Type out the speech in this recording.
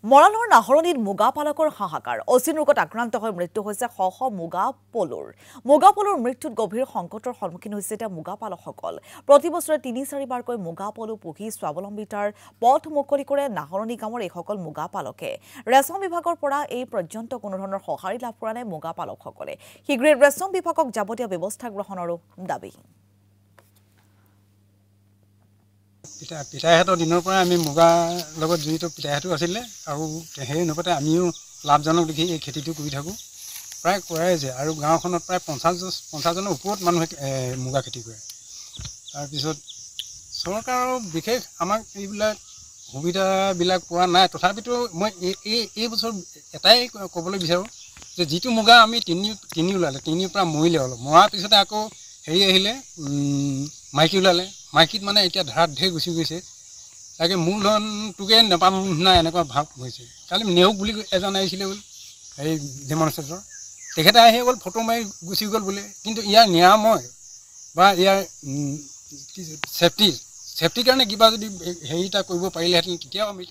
মৰাণৰ নাহৰণিত মুগা পালকৰ হাহাকাৰ অচিন ৰোগত আক্ৰান্ত হৈ মৃত্যু হৈছে শ শ মুগা পলুৰ মৃত্যুত গভীৰ সংকটৰ সন্মুখীন হৈছে এতিয়া মুগা পালকসকল প্ৰতি বছৰে ৩-৪ বাৰকৈ মুগা পলু পুহি স্বাৱলম্বিতাৰ পথ মুকলি কৰে নাহৰণি গাঁৱৰ এইসকল মুগা পালকে ৰেচম বিভাগৰ পৰা এই পৰ্যন্ত কোনো ধৰণৰ সঁহাৰি লাভ কৰা নাই মুগা পালকসকলে শীঘ্ৰে ৰেচম বিভাগক যাৱতীয় ব্যৱস্থা গ্ৰহণৰো দাবী পিতাইহঁতৰ দিনৰ পৰা আমি মুগাৰ লগত জড়িত পিতাইহঁতো আছিলে আৰু সেই অনুপাতে আমিও লাভজনক দেখি এই খেতিটো কৰি থাকোঁ প্ৰায় কৰাই যায় আৰু গাঁওখনত প্ৰায় 50জনৰ ওপৰত মানুহে মুগা খেতি কৰে তাৰপিছত চৰকাৰৰ বিশেষ আমাক এইবিলাক সুবিধাবিলাক পোৱা নাই তথাপিতো মই এই বছৰ এটাই ক'বলৈ বিচাৰোঁ যে যিটো মুগা আমি তিনি ওলালে তিনিৰ পৰা মৰিলে অলপ মৰাৰ পিছতে আকৌ হেৰি আহিলে মাইকী ওলালে মাইকীত মানে এতিয়া ধাৰত ঢেৰ গুচি গৈছে তাকে মূলধনটোকে নাপাম নাই এনেকুৱা ভাৱ হৈছে কালি নেওগ বুলি এজন আহিছিলে বোলে এই ডেমনষ্ট্ৰেটৰ তেখেতে আহি গ'ল ফটো মাৰি গুচি গ'ল বোলে কিন্তু ইয়াৰ নিৰাময় বা ইয়াৰ ছেফটিৰ কাৰণে কিবা যদি হেৰি এটা কৰিব পাৰিলেহেঁতেন তেতিয়াও আমি